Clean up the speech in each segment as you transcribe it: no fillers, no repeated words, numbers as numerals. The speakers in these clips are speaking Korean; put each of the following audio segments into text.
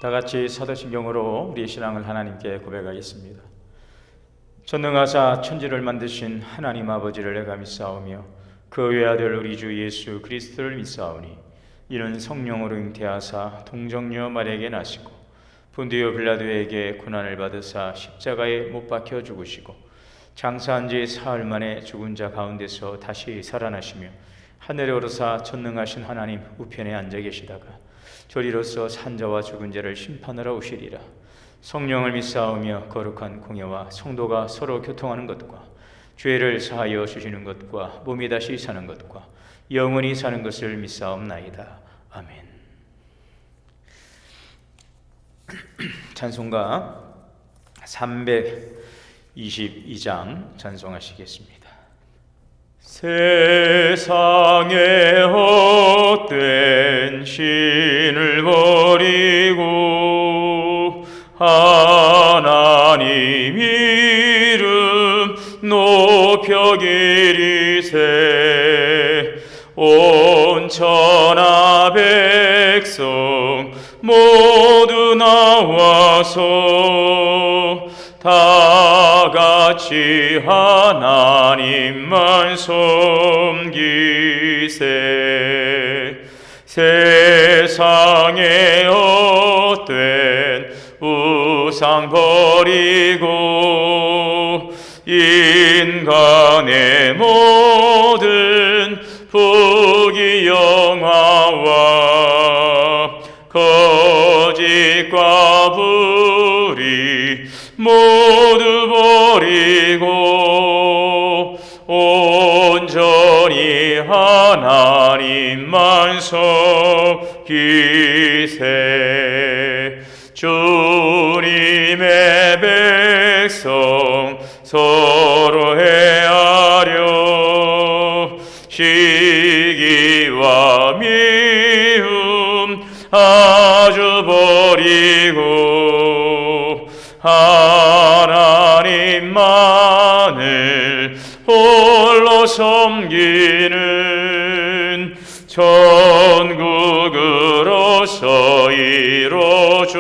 다 같이 사도신경으로 우리의 신앙을 하나님께 고백하겠습니다. 전능하사 천지를 만드신 하나님 아버지를 내가 믿사오며 그 외아들 우리 주 예수 그리스도를 믿사오니 이는 성령으로 잉태하사 동정녀 마리아에게 나시고 본디오 빌라도에게 고난을 받으사 십자가에 못 박혀 죽으시고 장사한 지 사흘 만에 죽은 자 가운데서 다시 살아나시며 하늘에 오르사 전능하신 하나님 우편에 앉아 계시다가 저리로서 산자와 죽은 자를 심판하러 오시리라. 성령을 믿사오며 거룩한 공예와 성도가 서로 교통하는 것과 죄를 사하여 주시는 것과 몸이 다시 사는 것과 영원히 사는 것을 믿사옵나이다. 아멘. 찬송가 322장 찬송하시겠습니다. 세상에 헛된 신을 버리고 하나님 이름 높여 기리세. 온 천하 백성 모두 나와서 다 같이 하나님만 섬기세. 세상에 헛된 우상 버리고 인간의 모든 부귀영화와 거짓과 불의 모두 버리고 온전히 하나님만 섬기세. 주님의 백성 서로 헤아려 시기와 미움 아주 버리고 하나님만을 홀로 섬기는 천국으로서 이뤄주소서.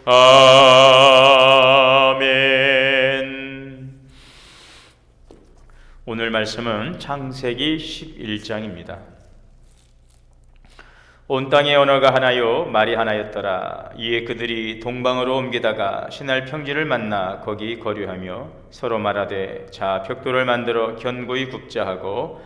아멘. 오늘 말씀은 창세기 11장입니다. 온 땅의 언어가 하나요 말이 하나였더라. 이에 그들이 동방으로 옮기다가 신할 평지를 만나 거기 거류하며 서로 말하되 자 벽돌을 만들어 견고히 굽자 하고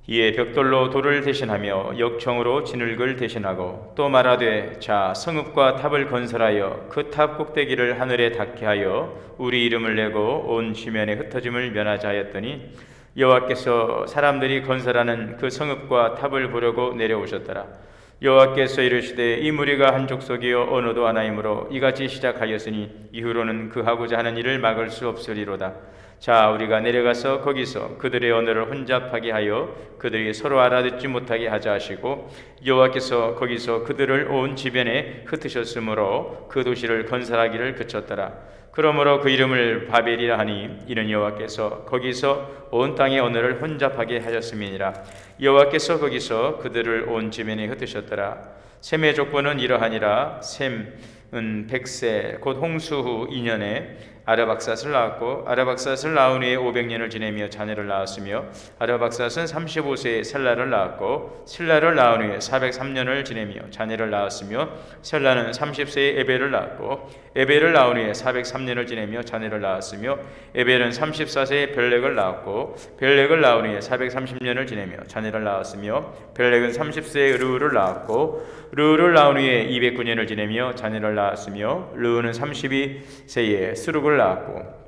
이에 벽돌로 돌을 대신하며 역청으로 진흙을 대신하고 또 말하되 자 성읍과 탑을 건설하여 그 탑 꼭대기를 하늘에 닿게 하여 우리 이름을 내고 온 지면에 흩어짐을 면하자 하였더니 여호와께서 사람들이 건설하는 그 성읍과 탑을 보려고 내려오셨더라. 여호와께서 이르시되 이 무리가 한 족속이요 언어도 하나이므로 이같이 시작하였으니 이후로는 그 하고자 하는 일을 막을 수 없으리로다. 자 우리가 내려가서 거기서 그들의 언어를 혼잡하게 하여 그들이 서로 알아듣지 못하게 하자 하시고 여호와께서 거기서 그들을 온 지변에 흩으셨으므로 그 도시를 건설하기를 그쳤더라. 그러므로 그 이름을 바벨이라 하니 이는 여호와께서 거기서 온 땅의 언어를 혼잡하게 하셨음이니라. 여호와께서 거기서 그들을 온 지면에 흩으셨더라. 셈의 족보는 이러하니라. 셈은 100세 곧 홍수 후 2년에 아르박삿을 낳았고 아르박삿을 낳은 후에 500년을 지내며 자녀를 낳았으며 아르박삿은 35세에 셀라를 낳았고 셀라를 낳은 후에 403년을 지내며 자녀를 낳았으며 셀라는 30세에 에벨을 낳았고 에벨을 낳은 후에 403년을 지내며 자녀를 낳았으며 에벨은 34세에 벨렉을 낳았고 벨렉을 낳은 후에 430년을 지내며 자녀를 낳았으며 벨렉은 30세에 르우를 낳았고 르우를 낳은 후에 209년을 지내며 자녀를 낳았으며 르우는 32세에 스룩을 낳았고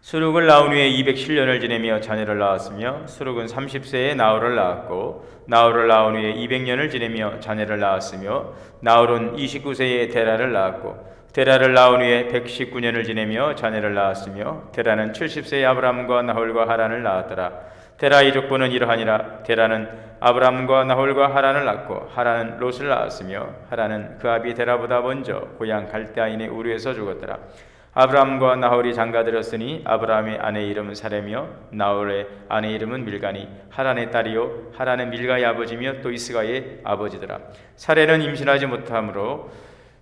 스룩을 낳은 후에 207년을 지내며 자녀를 낳았으며 스룩은 30세에 나홀을 낳았고 나홀을 낳은 후에 200년을 지내며 자녀를 낳았으며 나홀은 29세에 데라를 낳았고 데라를 낳은 후에 119년을 지내며 자녀를 낳았으며 데라는 70세에 아브람과 나홀과 하란을 낳았더라. 데라의 족보는 이러하니라. 데라는 아브람과 나홀과 하란을 낳고 하란은 롯을 낳았으며 하란은 그 아비 데라보다 먼저 고향 갈대아인의 우르에서 죽었더라. 아브라함과 나홀이 장가들었으니 아브라함의 아내 이름은 사레며 나홀의 아내 이름은 밀가니 하란의 딸이요 하란은 밀가의 아버지며 또 이스가의 아버지더라. 사레는 임신하지 못하므로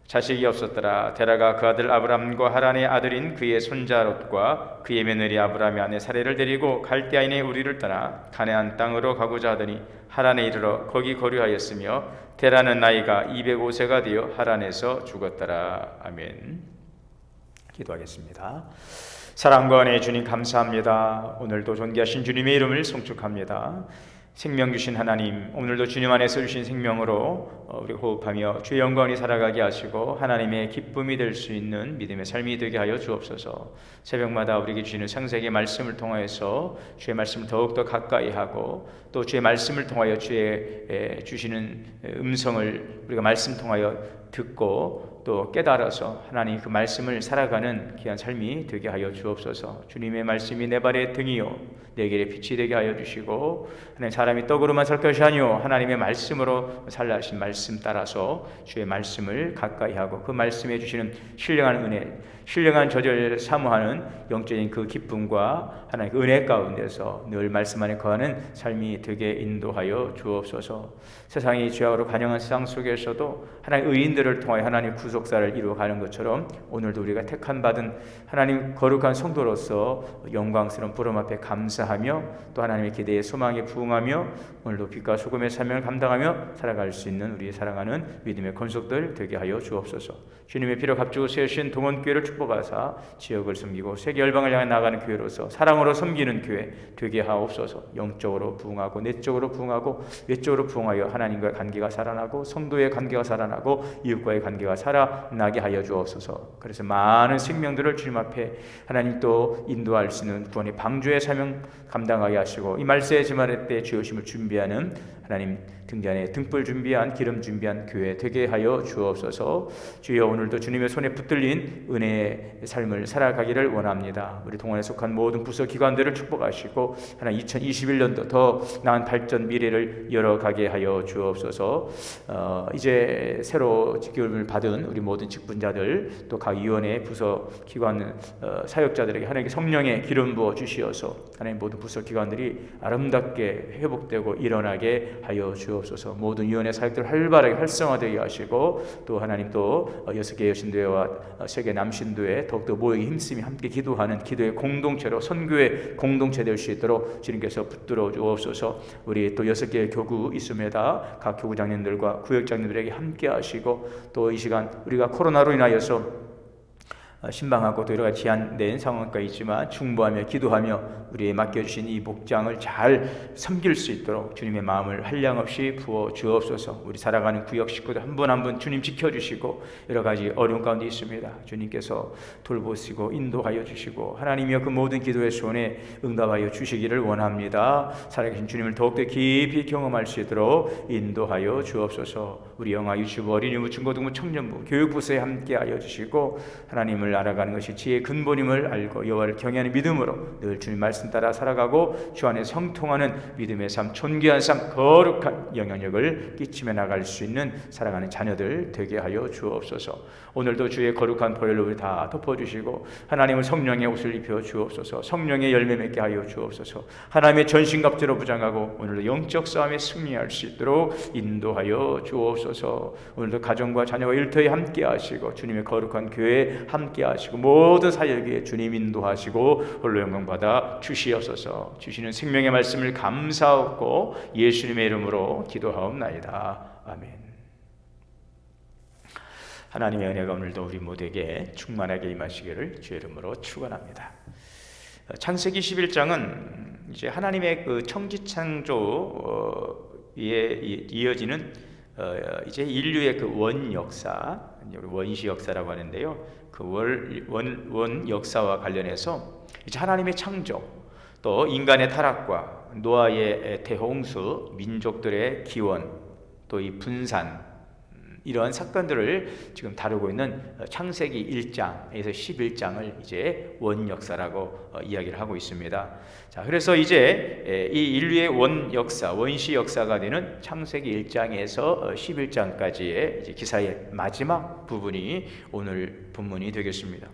자식이 없었더라. 데라가 그 아들 아브람과 하란의 아들인 그의 손자 롯과 그의 며느리 아브람의 아내 사레를 데리고 갈대아인의 우리를 떠나 가나안 땅으로 가고자 하더니 하란에 이르러 거기 거류하였으며 데라는 나이가 205세가 되어 하란에서 죽었더라. 아멘. 기도하겠습니다. 사랑과 은혜의 주님 감사합니다. 오늘도 존귀하신 주님의 이름을 송축합니다. 생명 주신 하나님, 오늘도 주님 안에서 주신 생명으로 우리 호흡하며 주의 영광이 살아가게 하시고 하나님의 기쁨이 될 수 있는 믿음의 삶이 되게 하여 주옵소서. 새벽마다 우리에게 주시는 창세기 말씀을 통하여서 주의 말씀을 더욱더 가까이 하고 또 주의 말씀을 통하여 주의 주시는 음성을 우리가 말씀 통하여 듣고 또 깨달아서 하나님 그 말씀을 살아가는 귀한 삶이 되게 하여 주옵소서. 주님의 말씀이 내 발의 등이요 내 길의 빛이 되게 하여 주시고 하나님 사람이 떡으로만 살 것이 아니요 하나님의 말씀으로 살라 하신 말씀 따라서 주의 말씀을 가까이 하고 그 말씀해 주시는 신령한 은혜, 신령한 저절 사모하는 영적인 그 기쁨과 하나님 그 은혜 가운데서 늘 말씀 안에 거하는 삶이 되게 인도하여 주옵소서. 세상이 죄악으로 반영한 세상 속에서도 하나님 의인들을 통하여 하나님 구속사를 이루어가는 것처럼 오늘도 우리가 택한 받은 하나님 거룩한 성도로서 영광스러운 부름 앞에 감사하며 또 하나님의 기대에 소망에 부응하며 오늘도 빛과 소금의 사명을 감당하며 살아갈 수 있는 우리의 사랑하는 믿음의 권속들 되게 하여 주옵소서. 주님의 피로 값주고 세우신 동원교회를 축복하사 지역을 섬기고 세계 열방을 향해 나가는 교회로서 사랑으로 섬기는 교회 되게 하옵소서. 영적으로 부응하고 내적으로 부응하고 외적으로 부응하여 하나님과의 관계가 살아나고 성도의 관계가 살아나고 이웃과의 관계가 살아나게 하여 주옵소서. 그래서 많은 생명들을 주님 앞에 하나님 또 인도할 수 있는 구원의 방주의 사명 감당하게 하시고 이 말세의 지말의 때 주여심을 준비하는 하나님 등잔에 등불 준비한 기름 준비한 교회 되게 하여 주옵소서. 주여 오늘도 주님의 손에 붙들린 은혜의 삶을 살아가기를 원합니다. 우리 동원에 속한 모든 부서 기관들을 축복하시고 하나님 2021년도 더 나은 발전 미래를 열어가게 하여 주옵소서. 이제 새로 직급을 받은 우리 모든 직분자들 또 각 위원회 부서 기관 사역자들에게 하나님께 성령의 기름 부어 주시어서 하나님 모든 부서 기관들이 아름답게 회복되고 일어나게 하여 주옵소서. 모든 위원회 사역들 활발하게 활성화되게 하시고 또 하나님 또 6개 여신교회와 세계 남신교회 더욱더 모이기 힘쓰며 함께 기도하는 기도의 공동체로 선교의 공동체 될 수 있도록 주님께서 붙들어 주옵소서. 우리 또 6개의 교구 있음에다 각 교구장님들과 구역장님들에게 함께 하시고 또 이 시간 우리가 코로나로 인하여서 신방하고 또 여러 가지 제한된 상황까지 있지만 중보하며 기도하며 우리의 맡겨주신 이 목장을 잘 섬길 수 있도록 주님의 마음을 한량없이 부어 주옵소서. 우리 살아가는 구역 식구들 한 분 한 분 주님 지켜주시고 여러 가지 어려운 가운데 있습니다. 주님께서 돌보시고 인도하여 주시고 하나님이여 그 모든 기도의 소원에 응답하여 주시기를 원합니다. 살아계신 주님을 더욱더 깊이 경험할 수 있도록 인도하여 주옵소서. 우리 영아 유치부 어린이부 중고등부 청년부 교육부서에 함께하여 주시고 하나님을 알아가는 것이 지혜의 근본임을 알고 여호와를 경외하는 믿음으로 늘 주님 말씀 따라 살아가고 주 안에 성통하는 믿음의 삶, 존귀한 삶, 거룩한 영향력을 끼치며 나갈 수 있는 살아가는 자녀들 되게 하여 주옵소서. 오늘도 주의 거룩한 보혈로 우리 다 덮어주시고 하나님을 성령의 옷을 입혀 주옵소서. 성령의 열매 맺게 하여 주옵소서. 하나님의 전신갑주로 부장하고 오늘도 영적 싸움에 승리할 수 있도록 인도하여 주옵소서. 오늘도 가정과 자녀와 일터에 함께 하시고 주님의 거룩한 교회에 함께 하시고 모든 사역에 주님 인도하시고 홀로 영광 받아 주시옵소서. 주시는 생명의 말씀을 감사하고 예수님의 이름으로 기도하옵나이다. 아멘. 하나님의 은혜가 오늘도 우리 모두에게 충만하게 임하시기를 주의 이름으로 축원합니다. 창세기 11장은 이제 하나님의 그 청지창조에 이어지는 이제 인류의 그 원 역사, 원시 역사라고 하는데요. 그 원 역사와 관련해서 이제 하나님의 창조, 또 인간의 타락과 노아의 대홍수, 민족들의 기원, 또 이 분산 이러한 사건들을 지금 다루고 있는 창세기 1장에서 11장을 이제 원 역사라고 이야기를 하고 있습니다. 자, 그래서 이제 이 인류의 원 역사, 원시 역사가 되는 창세기 1장에서 11장까지의 이제 기사의 마지막 부분이 오늘 본문이 되겠습니다.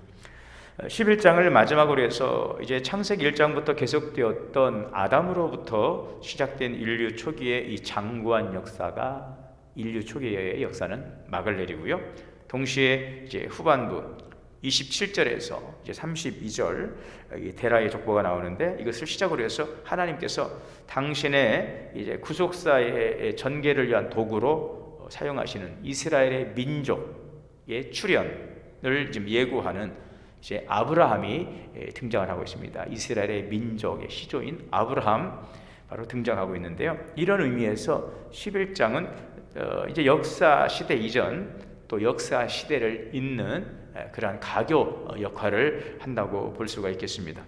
11장을 마지막으로 해서 이제 창세기 1장부터 계속되었던 아담으로부터 시작된 인류 초기의 이 장구한 역사가, 인류 초기의 역사는 막을 내리고요. 동시에 이제 후반부 27절에서 이제 32절 데라의 족보가 나오는데, 이것을 시작으로 해서 하나님께서 당신의 이제 구속사의 전개를 위한 도구로 사용하시는 이스라엘의 민족의 출현을 지금 예고하는 이제 아브라함이 등장을 하고 있습니다. 이스라엘의 민족의 시조인 아브라함 바로 등장하고 있는데요. 이런 의미에서 11장은 이제 역사 시대 이전 또 역사 시대를 잇는 그러한 가교 역할을 한다고 볼 수가 있겠습니다.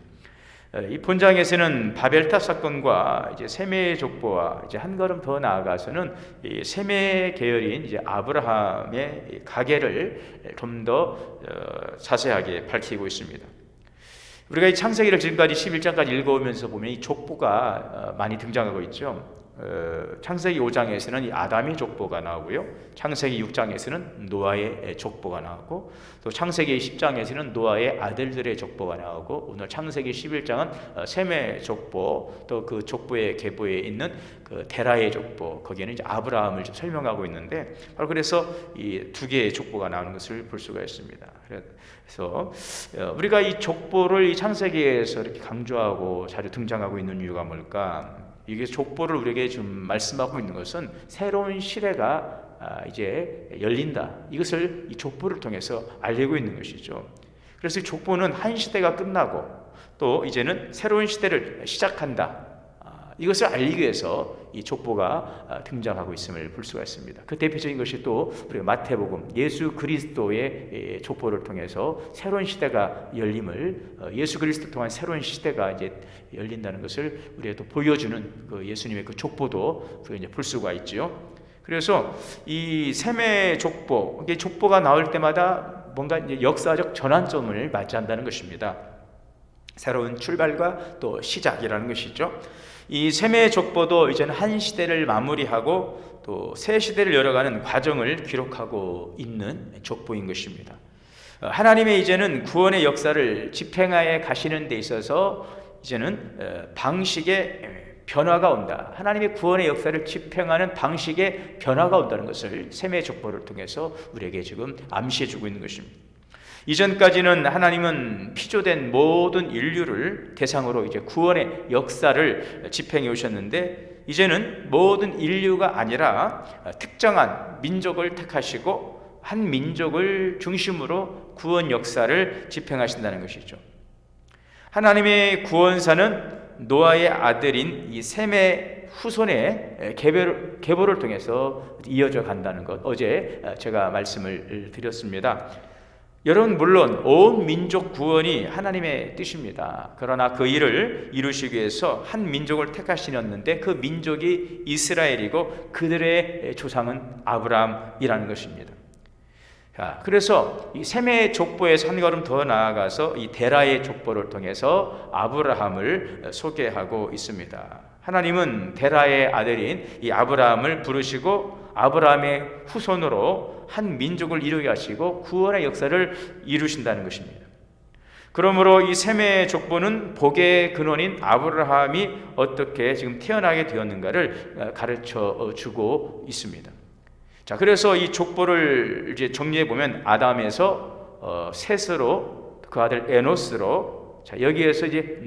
이 본장에서는 바벨탑 사건과 이제 셈의 족보와 이제 한 걸음 더 나아가서는 이 셈의 계열인 이제 아브라함의 가계를 좀 더 자세하게 밝히고 있습니다. 우리가 이 창세기를 지금까지 11장까지 읽어오면서 보면 이 족보가 많이 등장하고 있죠. 창세기 5장에서는 이 아담의 족보가 나오고요, 창세기 6장에서는 노아의 족보가 나오고, 또 창세기 10장에서는 노아의 아들들의 족보가 나오고, 오늘 창세기 11장은 셈의 족보, 또 그 족보의 계보에 있는 그 데라의 족보, 거기에는 이제 아브라함을 좀 설명하고 있는데, 바로 그래서 이 두 개의 족보가 나오는 것을 볼 수가 있습니다. 그래서 우리가 이 족보를 이 창세기에서 이렇게 강조하고 자주 등장하고 있는 이유가 뭘까? 이게 족보를 우리에게 좀 말씀하고 있는 것은 새로운 시대가 이제 열린다, 이것을 이 족보를 통해서 알리고 있는 것이죠. 그래서 이 족보는 한 시대가 끝나고 또 이제는 새로운 시대를 시작한다, 이것을 알리기 위해서 이 족보가 등장하고 있음을 볼 수가 있습니다. 그 대표적인 것이 또 우리가 마태복음, 예수 그리스도의 족보를 통해서 새로운 시대가 열림을, 예수 그리스도 통한 새로운 시대가 이제 열린다는 것을 우리에게 또 보여주는 그 예수님의 그 족보도 우리가 이제 볼 수가 있죠. 그래서 이 셈의 족보, 이게 족보가 나올 때마다 뭔가 이제 역사적 전환점을 맞이한다는 것입니다. 새로운 출발과 또 시작이라는 것이죠. 이 셈의 족보도 이제는 한 시대를 마무리하고 또 새 시대를 열어가는 과정을 기록하고 있는 족보인 것입니다. 하나님의 이제는 구원의 역사를 집행하여 가시는 데 있어서 이제는 방식의 변화가 온다, 하나님의 구원의 역사를 집행하는 방식의 변화가 온다는 것을 셈의 족보를 통해서 우리에게 지금 암시해주고 있는 것입니다. 이전까지는 하나님은 피조된 모든 인류를 대상으로 이제 구원의 역사를 집행해 오셨는데, 이제는 모든 인류가 아니라 특정한 민족을 택하시고 한 민족을 중심으로 구원 역사를 집행하신다는 것이죠. 하나님의 구원사는 노아의 아들인 이 셈의 후손의 계보를 통해서 이어져 간다는 것, 어제 제가 말씀을 드렸습니다. 여러분, 물론 온 민족 구원이 하나님의 뜻입니다. 그러나 그 일을 이루시기 위해서 한 민족을 택하시었는데 그 민족이 이스라엘이고 그들의 조상은 아브라함이라는 것입니다. 그래서 이 셈의 족보에서 한 걸음 더 나아가서 이 데라의 족보를 통해서 아브라함을 소개하고 있습니다. 하나님은 데라의 아들인 이 아브라함을 부르시고 아브라함의 후손으로 한 민족을 이루게 하시고 구원의 역사를 이루신다는 것입니다. 그러므로 이 셈의 족보는 복의 근원인 아브라함이 어떻게 지금 태어나게 되었는가를 가르쳐 주고 있습니다. 자, 그래서 이 족보를 이제 정리해 보면 아담에서 셋으로, 그 아들 에노스로, 자, 여기에서 이제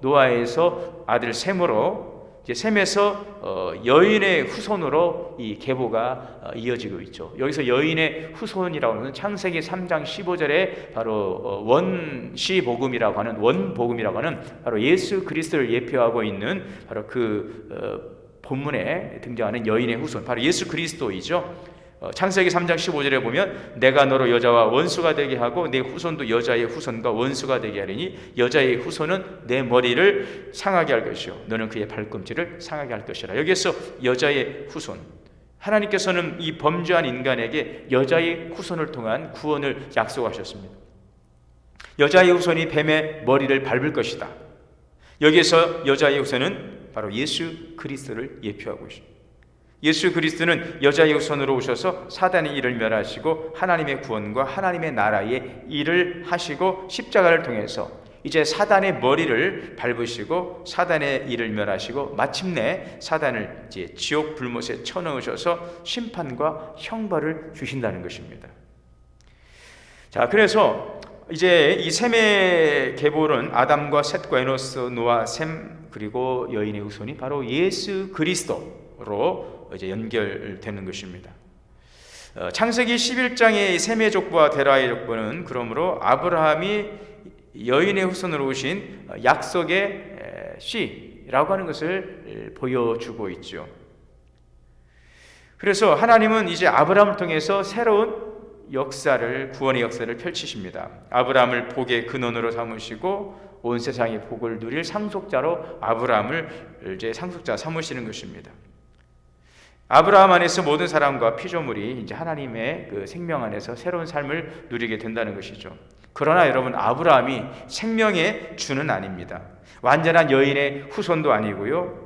노아에서 아들 셈으로, 이제 셈에서 여인의 후손으로 이 계보가 이어지고 있죠. 여기서 여인의 후손이라고 하는 창세기 3장 15절에 바로 원시복음이라고 하는, 원복음이라고 하는 바로 예수 그리스도를 예표하고 있는 바로 그 본문에 등장하는 여인의 후손, 바로 예수 그리스도이죠. 창세기 3장 15절에 보면 내가 너로 여자와 원수가 되게 하고 내 후손도 여자의 후손과 원수가 되게 하리니 여자의 후손은 내 머리를 상하게 할 것이요 너는 그의 발꿈치를 상하게 할 것이라. 여기에서 여자의 후손, 하나님께서는 이 범죄한 인간에게 여자의 후손을 통한 구원을 약속하셨습니다. 여자의 후손이 뱀의 머리를 밟을 것이다. 여기에서 여자의 후손은 바로 예수 그리스도를 예표하고 있습니다. 예수 그리스도는 여자의 후손으로 오셔서 사단의 일을 멸하시고 하나님의 구원과 하나님의 나라의 일을 하시고 십자가를 통해서 이제 사단의 머리를 밟으시고 사단의 일을 멸하시고 마침내 사단을 이제 지옥 불못에 쳐넣으셔서 심판과 형벌을 주신다는 것입니다. 자, 그래서 이제 이 셈의 계보는 아담과 셋과 에노스, 노아, 셈 그리고 여인의 후손이 바로 예수 그리스도로 이제 연결되는 것입니다. 창세기 11장의 셈의 족보와 데라의 족보는 그러므로 아브라함이 여인의 후손으로 오신 약속의 씨라고 하는 것을 보여주고 있죠. 그래서 하나님은 이제 아브라함을 통해서 새로운 역사를, 구원의 역사를 펼치십니다. 아브라함을 복의 근원으로 삼으시고 온 세상의 복을 누릴 상속자로 아브라함을 이제 상속자 삼으시는 것입니다. 아브라함 안에서 모든 사람과 피조물이 이제 하나님의 그 생명 안에서 새로운 삶을 누리게 된다는 것이죠. 그러나 여러분, 아브라함이 생명의 주는 아닙니다. 완전한 여인의 후손도 아니고요.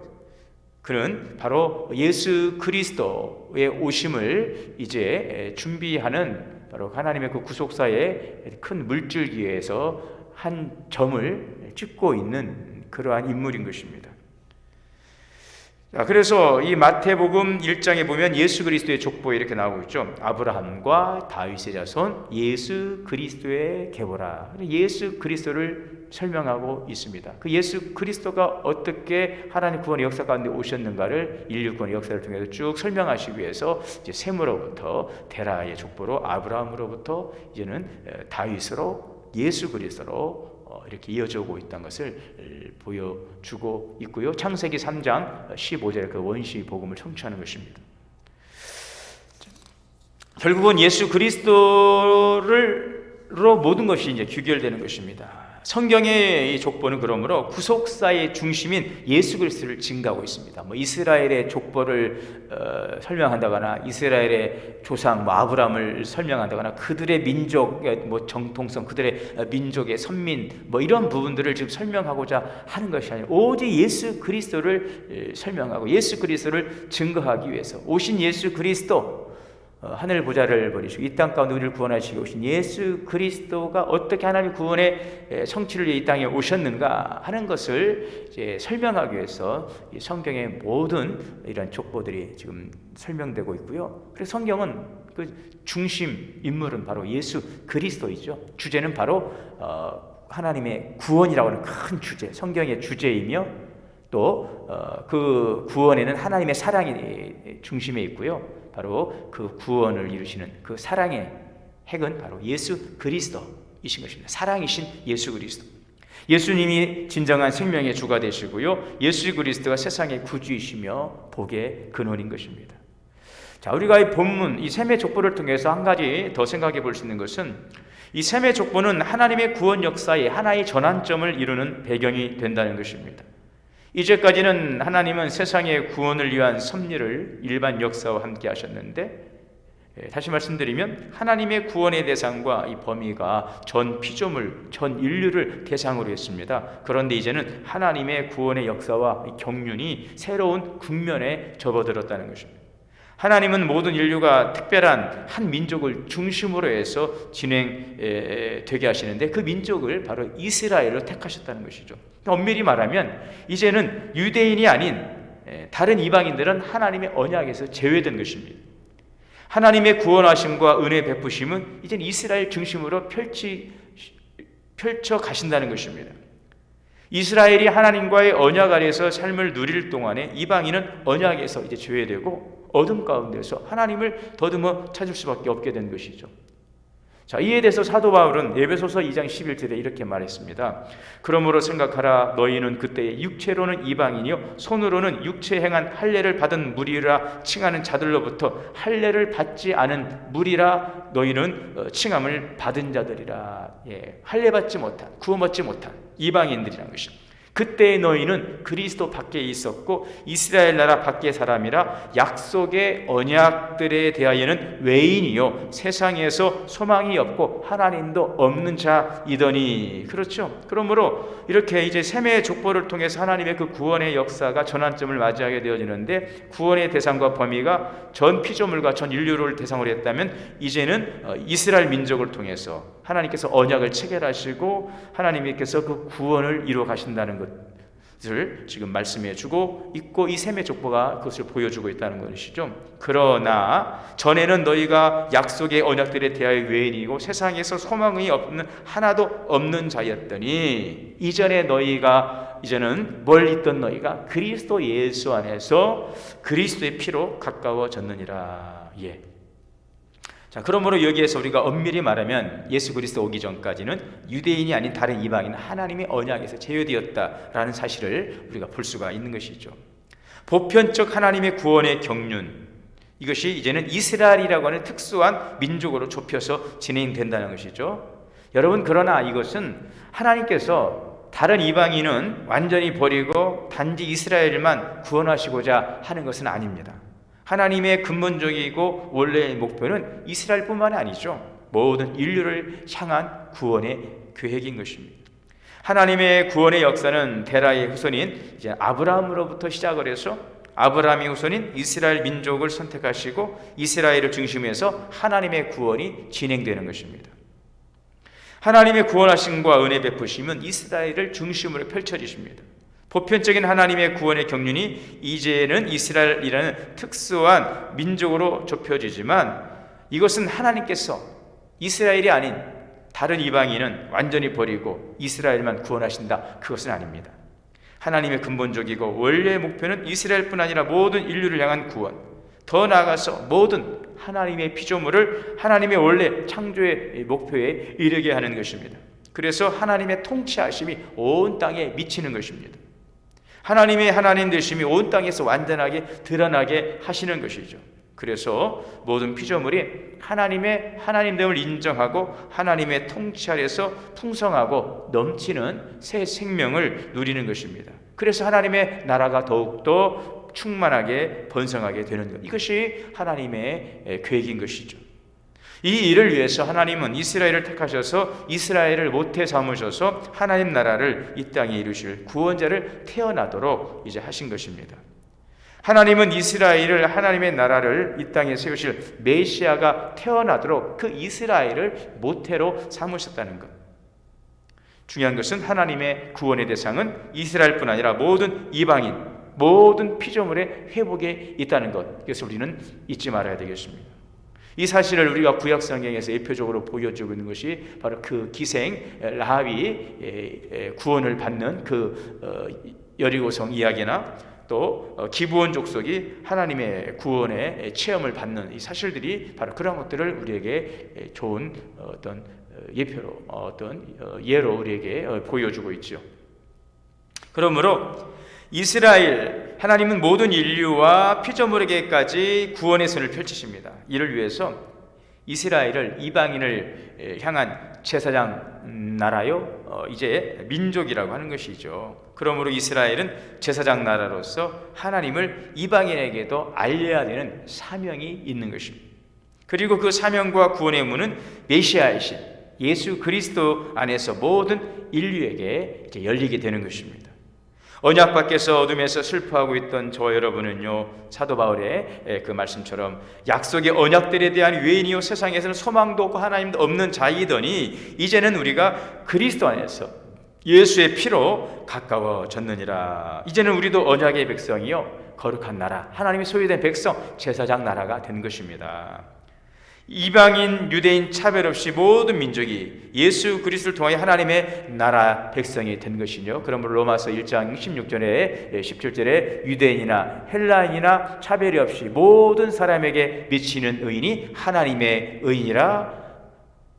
그는 바로 예수 그리스도의 오심을 이제 준비하는 바로 하나님의 그 구속사의 큰 물줄기에서 한 점을 찍고 있는 그러한 인물인 것입니다. 자, 그래서 이 마태복음 1장에 보면 예수 그리스도의 족보에 이렇게 나오고 있죠. 아브라함과 다윗의 자손 예수 그리스도의 계보라. 예수 그리스도를 설명하고 있습니다. 그 예수 그리스도가 어떻게 하나님 구원의 역사 가운데 오셨는가를 인류 구원의 역사를 통해서 쭉 설명하시기 위해서 이제 셈으로부터 데라의 족보로 아브라함으로부터 이제는 다윗으로 예수 그리스도로 이렇게 이어져 오고 있다는 것을 보여주고 있고요. 창세기 3장 15절 그 원시 복음을 청취하는 것입니다. 결국은 예수 그리스도로 모든 것이 이제 규결되는 것입니다. 성경의 이 족보는 그러므로 구속사의 중심인 예수 그리스도를 증가하고 있습니다. 이스라엘의 족보를 설명한다거나 이스라엘의 조상 아브라함을 설명한다거나 그들의 민족의 정통성, 그들의 민족의 선민 이런 부분들을 지금 설명하고자 하는 것이 아니라 오직 예수 그리스도를 설명하고 예수 그리스도를 증거하기 위해서 오신 예수 그리스도, 하늘 보좌를 버리시고 이 땅 가운데 우리를 구원하시기 오신 예수 그리스도가 어떻게 하나님의 구원의 성취를 위해 이 땅에 오셨는가 하는 것을 이제 설명하기 위해서 이 성경의 모든 이런 족보들이 지금 설명되고 있고요. 그래서 성경은 그 중심 인물은 바로 예수 그리스도이죠. 주제는 바로 하나님의 구원이라고 하는 큰 주제, 성경의 주제이며 또 그 구원에는 하나님의 사랑이 중심에 있고요. 바로 그 구원을 이루시는 그 사랑의 핵은 바로 예수 그리스도이신 것입니다. 사랑이신 예수 그리스도. 예수님이 진정한 생명의 주가 되시고요. 예수 그리스도가 세상의 구주이시며 복의 근원인 것입니다. 자, 우리가 이 본문, 이 셈의 족보를 통해서 한 가지 더 생각해 볼 수 있는 것은 이 셈의 족보는 하나님의 구원 역사의 하나의 전환점을 이루는 배경이 된다는 것입니다. 이제까지는 하나님은 세상의 구원을 위한 섭리를 일반 역사와 함께 하셨는데, 다시 말씀드리면 하나님의 구원의 대상과 이 범위가 전 피조물, 전 인류를 대상으로 했습니다. 그런데 이제는 하나님의 구원의 역사와 이 경륜이 새로운 국면에 접어들었다는 것입니다. 하나님은 모든 인류가 특별한 한 민족을 중심으로 해서 진행되게 하시는데 그 민족을 바로 이스라엘로 택하셨다는 것이죠. 엄밀히 말하면 이제는 유대인이 아닌 다른 이방인들은 하나님의 언약에서 제외된 것입니다. 하나님의 구원하심과 은혜 베푸심은 이제는 이스라엘 중심으로 펼쳐 가신다는 것입니다. 이스라엘이 하나님과의 언약 아래에서 삶을 누릴 동안에 이방인은 언약에서 이제 제외되고 어둠 가운데서 하나님을 더듬어 찾을 수밖에 없게 된 것이죠. 자, 이에 대해서 사도 바울은 에베소서 2장 11절에 이렇게 말했습니다. 그러므로 생각하라. 너희는 그때 육체로는 이방인이요 손으로는 육체 행한 할례를 받은 무리라 칭하는 자들로부터 할례를 받지 않은 무리라 너희는 칭함을 받은 자들이라. 할례 받지 못한, 구원받지 못한 이방인들이라는 것입니다. 그때 너희는 그리스도 밖에 있었고 이스라엘 나라 밖의 사람이라 약속의 언약들에 대하여는 외인이요 세상에서 소망이 없고 하나님도 없는 자이더니. 그렇죠. 그러므로 이렇게 이제 셈의 족보를 통해서 하나님의 그 구원의 역사가 전환점을 맞이하게 되어지는데, 구원의 대상과 범위가 전 피조물과 전 인류를 대상으로 했다면 이제는 이스라엘 민족을 통해서 하나님께서 언약을 체결하시고 하나님께서 그 구원을 이루어 가신다는 것을 지금 말씀해 주고 있고, 이 셈의 족보가 그것을 보여주고 있다는 것이죠. 그러나 전에는 너희가 약속의 언약들에 대하여 외인이고 세상에서 소망이 없는 하나도 없는 자였더니 이제는 멀리 있던 너희가 그리스도 예수 안에서 그리스도의 피로 가까워졌느니라. 예. 자, 그러므로 여기에서 우리가 엄밀히 말하면 예수 그리스도 오기 전까지는 유대인이 아닌 다른 이방인 하나님의 언약에서 제외되었다라는 사실을 우리가 볼 수가 있는 것이죠. 보편적 하나님의 구원의 경륜, 이것이 이제는 이스라엘이라고 하는 특수한 민족으로 좁혀서 진행된다는 것이죠. 여러분, 그러나 이것은 하나님께서 다른 이방인은 완전히 버리고 단지 이스라엘만 구원하시고자 하는 것은 아닙니다. 하나님의 근본적이고 원래의 목표는 이스라엘뿐만 아니죠. 모든 인류를 향한 구원의 계획인 것입니다. 하나님의 구원의 역사는 데라의 후손인 이제 아브라함으로부터 시작을 해서 아브라함의 후손인 이스라엘 민족을 선택하시고 이스라엘을 중심해서 하나님의 구원이 진행되는 것입니다. 하나님의 구원하심과 은혜 베푸심은 이스라엘을 중심으로 펼쳐지십니다. 보편적인 하나님의 구원의 경륜이 이제는 이스라엘이라는 특수한 민족으로 좁혀지지만, 이것은 하나님께서 이스라엘이 아닌 다른 이방인은 완전히 버리고 이스라엘만 구원하신다, 그것은 아닙니다. 하나님의 근본적이고 원래의 목표는 이스라엘뿐 아니라 모든 인류를 향한 구원, 더 나아가서 모든 하나님의 피조물을 하나님의 원래 창조의 목표에 이르게 하는 것입니다. 그래서 하나님의 통치하심이 온 땅에 미치는 것입니다. 하나님의 하나님 되심이 온 땅에서 완전하게 드러나게 하시는 것이죠. 그래서 모든 피조물이 하나님의 하나님됨을 인정하고 하나님의 통치 아래서 풍성하고 넘치는 새 생명을 누리는 것입니다. 그래서 하나님의 나라가 더욱더 충만하게 번성하게 되는 것, 이것이 하나님의 계획인 것이죠. 이 일을 위해서 하나님은 이스라엘을 택하셔서 이스라엘을 모태 삼으셔서 하나님 나라를 이 땅에 이루실 구원자를 태어나도록 이제 하신 것입니다. 하나님은 이스라엘을, 하나님의 나라를 이 땅에 세우실 메시아가 태어나도록 그 이스라엘을 모태로 삼으셨다는 것. 중요한 것은 하나님의 구원의 대상은 이스라엘뿐 아니라 모든 이방인, 모든 피조물의 회복에 있다는 것, 이것을 우리는 잊지 말아야 되겠습니다. 이 사실을 우리가 구약 성경에서 대표적으로 보여주고 있는 것이 바로 그 기생 라합이 구원을 받는 그 여리고성 이야기나 또 기브온 족속이 하나님의 구원의 체험을 받는 이 사실들이 바로 그런 것들을 우리에게 좋은 어떤 예표로, 어떤 예로 우리에게 보여주고 있죠. 그러므로 이스라엘, 하나님은 모든 인류와 피조물에게까지 구원의 손을 펼치십니다. 이를 위해서 이스라엘을 이방인을 향한 제사장 나라요, 이제 민족이라고 하는 것이죠. 그러므로 이스라엘은 제사장 나라로서 하나님을 이방인에게도 알려야 되는 사명이 있는 것입니다. 그리고 그 사명과 구원의 문은 메시아이신 예수 그리스도 안에서 모든 인류에게 이제 열리게 되는 것입니다. 언약 밖에서 어둠에서 슬퍼하고 있던 저와 여러분은요, 사도 바울의 그 말씀처럼 약속의 언약들에 대한 외인이요 세상에서는 소망도 없고 하나님도 없는 자이더니 이제는 우리가 그리스도 안에서 예수의 피로 가까워졌느니라. 이제는 우리도 언약의 백성이요 거룩한 나라, 하나님의 소유된 백성, 제사장 나라가 된 것입니다. 이방인, 유대인 차별 없이 모든 민족이 예수 그리스도를 통하여 하나님의 나라 백성이 된 것이죠. 그러므로 로마서 1장 16절에 17절에 유대인이나 헬라인이나 차별이 없이 모든 사람에게 미치는 의인이 하나님의 의인이라.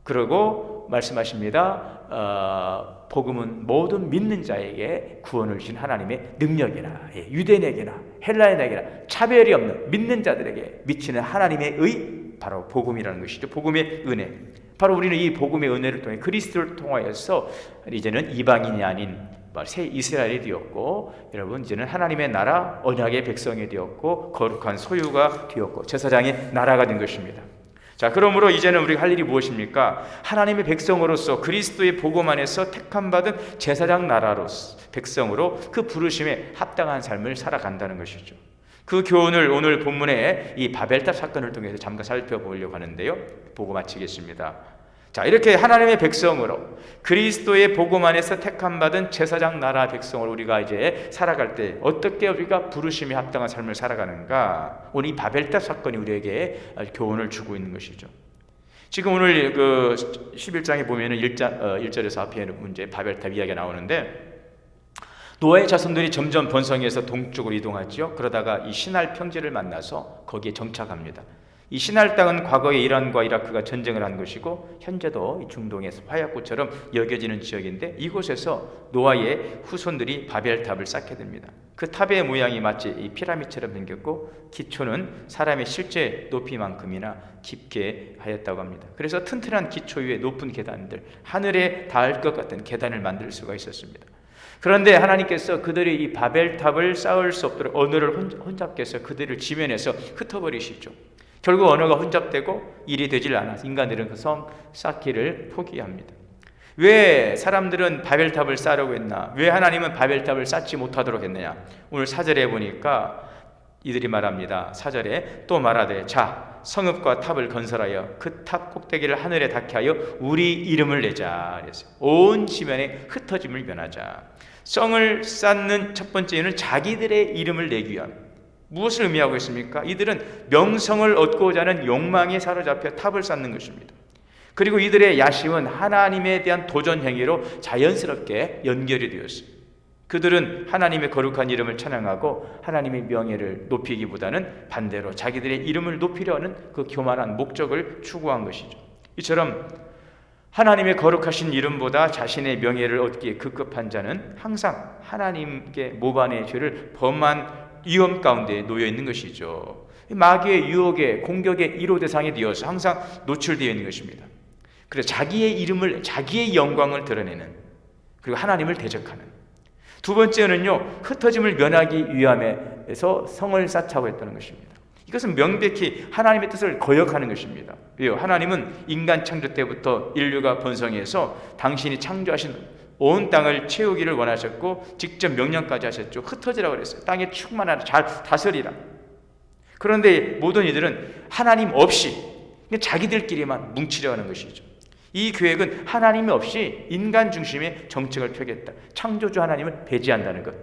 그러고 말씀하십니다. 복음은 모든 믿는 자에게 구원을 주신 하나님의 능력이라. 유대인에게나 헬라인에게나 차별이 없는 믿는 자들에게 미치는 하나님의 의, 바로 복음이라는 것이죠. 복음의 은혜. 바로 우리는 이 복음의 은혜를 통해 그리스도를 통하여서 이제는 이방인이 아닌 새 이스라엘이 되었고, 여러분 이제는 하나님의 나라 언약의 백성이 되었고 거룩한 소유가 되었고 제사장의 나라가 된 것입니다. 자, 그러므로 이제는 우리가 할 일이 무엇입니까? 하나님의 백성으로서 그리스도의 복음 안에서 택함받은 제사장 나라로서 백성으로 그 부르심에 합당한 삶을 살아간다는 것이죠. 그 교훈을 오늘 본문의 이 바벨탑 사건을 통해서 잠깐 살펴보려고 하는데요, 보고 마치겠습니다. 자, 이렇게 하나님의 백성으로 그리스도의 복음 안에서 택함받은 제사장 나라 백성으로 우리가 이제 살아갈 때 어떻게 우리가 부르심에 합당한 삶을 살아가는가, 오늘 이 바벨탑 사건이 우리에게 교훈을 주고 있는 것이죠. 지금 오늘 그 11장에 보면은 1절에서 앞에 문제 바벨탑 이야기가 나오는데, 노아의 자손들이 점점 번성해서 동쪽으로 이동하죠. 그러다가 이 시날 평지를 만나서 거기에 정착합니다. 이 시날 땅은 과거에 이란과 이라크가 전쟁을 한 것이고 현재도 중동에서 화약고처럼 여겨지는 지역인데, 이곳에서 노아의 후손들이 바벨탑을 쌓게 됩니다. 그 탑의 모양이 마치 이 피라미드처럼 생겼고 기초는 사람의 실제 높이만큼이나 깊게 하였다고 합니다. 그래서 튼튼한 기초 위에 높은 계단들, 하늘에 닿을 것 같은 계단을 만들 수가 있었습니다. 그런데 하나님께서 그들이 이 바벨탑을 쌓을 수 없도록 언어를 혼잡게 해서 그들을 지면에서 흩어버리시죠. 결국 언어가 혼잡되고 일이 되질 않아서 인간들은 그 성 쌓기를 포기합니다. 왜 사람들은 바벨탑을 쌓으려고 했나? 왜 하나님은 바벨탑을 쌓지 못하도록 했느냐? 오늘 4절에 보니까 이들이 말합니다. 4절에 또 말하되 자 성읍과 탑을 건설하여 그 탑 꼭대기를 하늘에 닿게 하여 우리 이름을 내자. 그래서 온 지면에 흩어짐을 면하자. 성을 쌓는 첫 번째 이유는 자기들의 이름을 내기 위함. 무엇을 의미하고 있습니까? 이들은 명성을 얻고자 하는 욕망에 사로잡혀 탑을 쌓는 것입니다. 그리고 이들의 야심은 하나님에 대한 도전 행위로 자연스럽게 연결이 되었어요. 그들은 하나님의 거룩한 이름을 찬양하고 하나님의 명예를 높이기보다는 반대로 자기들의 이름을 높이려 하는 그 교만한 목적을 추구한 것이죠. 이처럼 하나님의 거룩하신 이름보다 자신의 명예를 얻기에 급급한 자는 항상 하나님께 모반의 죄를 범한 위험 가운데 놓여 있는 것이죠. 마귀의 유혹에 공격의 1호 대상이 되어서 항상 노출되어 있는 것입니다. 그래서 자기의 이름을, 자기의 영광을 드러내는, 그리고 하나님을 대적하는. 두 번째는요, 흩어짐을 면하기 위함에서 성을 쌓자고 했다는 것입니다. 이것은 명백히 하나님의 뜻을 거역하는 것입니다. 왜요? 하나님은 인간 창조 때부터 인류가 번성해서 당신이 창조하신 온 땅을 채우기를 원하셨고 직접 명령까지 하셨죠. 흩어지라고 그랬어요. 땅에 충만하라, 잘 다스리라. 그런데 모든 이들은 하나님 없이 그냥 자기들끼리만 뭉치려 하는 것이죠. 이 계획은 하나님이 없이 인간 중심의 정책을 펴겠다. 창조주 하나님을 배제한다는 것.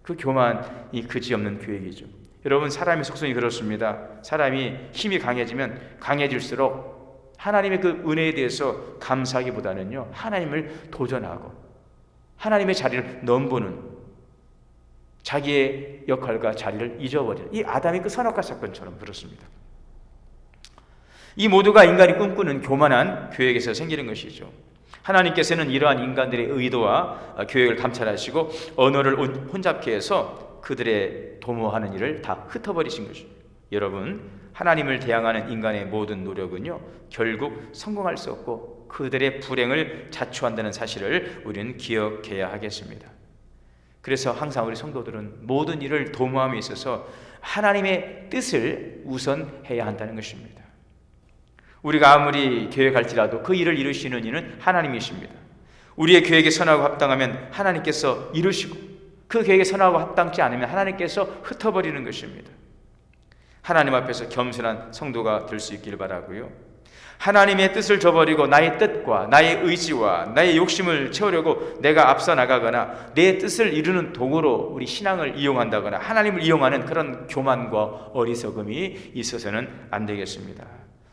그 교만이 그지없는 계획이죠. 여러분, 사람의 속성이 그렇습니다. 사람이 힘이 강해지면 강해질수록 하나님의 그 은혜에 대해서 감사하기보다는요, 하나님을 도전하고 하나님의 자리를 넘보는, 자기의 역할과 자리를 잊어버리는, 이 아담의 그 선악과 사건처럼 그렇습니다. 이 모두가 인간이 꿈꾸는 교만한 계획에서 생기는 것이죠. 하나님께서는 이러한 인간들의 의도와 계획을 감찰하시고 언어를 혼잡케 해서 그들의 도모하는 일을 다 흩어버리신 것입니다. 여러분, 하나님을 대항하는 인간의 모든 노력은요, 결국 성공할 수 없고 그들의 불행을 자초한다는 사실을 우리는 기억해야 하겠습니다. 그래서 항상 우리 성도들은 모든 일을 도모함에 있어서 하나님의 뜻을 우선해야 한다는 것입니다. 우리가 아무리 계획할지라도 그 일을 이루시는 이는 하나님이십니다. 우리의 계획에 선하고 합당하면 하나님께서 이루시고, 그 계획에 선하고 합당치 않으면 하나님께서 흩어버리는 것입니다. 하나님 앞에서 겸손한 성도가 될 수 있기를 바라고요. 하나님의 뜻을 저버리고 나의 뜻과 나의 의지와 나의 욕심을 채우려고 내가 앞서 나가거나 내 뜻을 이루는 도구로 우리 신앙을 이용한다거나 하나님을 이용하는 그런 교만과 어리석음이 있어서는 안 되겠습니다.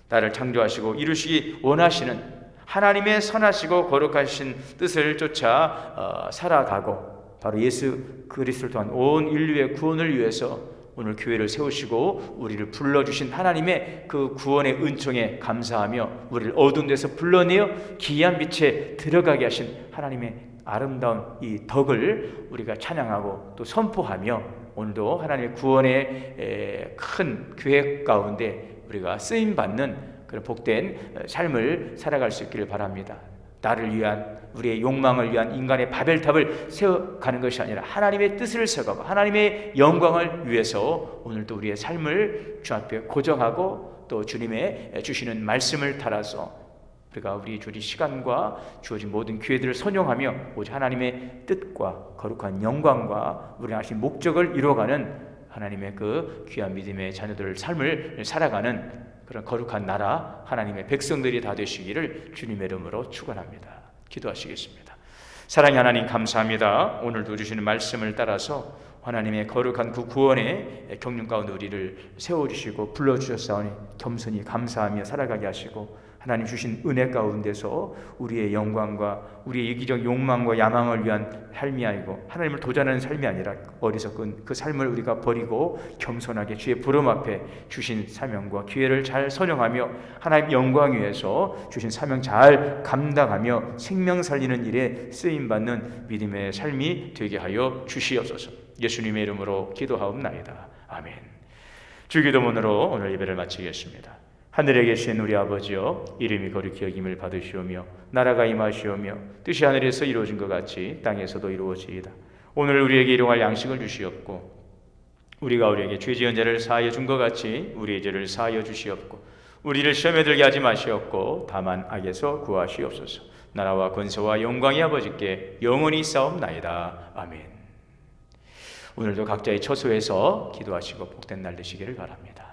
나를 창조하시고 이루시기 원하시는 하나님의 선하시고 거룩하신 뜻을 쫓아 살아가고, 바로 예수 그리스도를 통한 온 인류의 구원을 위해서 오늘 교회를 세우시고 우리를 불러주신 하나님의 그 구원의 은총에 감사하며 우리를 어두운 데서 불러내어 기이한 빛에 들어가게 하신 하나님의 아름다운 이 덕을 우리가 찬양하고 또 선포하며, 오늘도 하나님의 구원의 큰 계획 가운데 우리가 쓰임받는 그런 복된 삶을 살아갈 수 있기를 바랍니다. 나를 위한, 우리의 욕망을 위한 인간의 바벨탑을 세워가는 것이 아니라 하나님의 뜻을 세워가고 하나님의 영광을 위해서 오늘도 우리의 삶을 주 앞에 고정하고 또 주님의 주시는 말씀을 따라서 우리가 우리 주어진 시간과 주어진 모든 기회들을 선용하며 오직 하나님의 뜻과 거룩한 영광과 우리 하신 목적을 이루어가는 하나님의 그 귀한 믿음의 자녀들 삶을 살아가는 그런 거룩한 나라 하나님의 백성들이 다 되시기를 주님의 이름으로 축원합니다. 기도하시겠습니다. 사랑의 하나님, 감사합니다. 오늘도 주시는 말씀을 따라서 하나님의 거룩한 그 구원의 경륜 가운데 우리를 세워주시고 불러주셨사오니 겸손히 감사하며 살아가게 하시고 하나님 주신 은혜 가운데서 우리의 영광과 우리의 이기적 욕망과 야망을 위한 삶이 아니고 하나님을 도전하는 삶이 아니라 어리석은 그 삶을 우리가 버리고 겸손하게 주의 부름 앞에 주신 사명과 기회를 잘 선용하며 하나님 영광 위해서 주신 사명 잘 감당하며 생명 살리는 일에 쓰임받는 믿음의 삶이 되게 하여 주시옵소서. 예수님의 이름으로 기도하옵나이다. 아멘. 주기도문으로 오늘 예배를 마치겠습니다. 하늘에 계신 우리 아버지여, 이름이 거룩히 여김을 받으시오며 나라가 임하시오며 뜻이 하늘에서 이루어진 것 같이 땅에서도 이루어지이다. 오늘 우리에게 일용할 양식을 주시옵고 우리가 우리에게 죄 지은 자를 사하여 준 것 같이 우리의 죄를 사하여 주시옵고 우리를 시험에 들게 하지 마시옵고 다만 악에서 구하시옵소서. 나라와 권세와 영광이 아버지께 영원히 싸움나이다. 아멘. 오늘도 각자의 처소에서 기도하시고 복된 날 되시기를 바랍니다.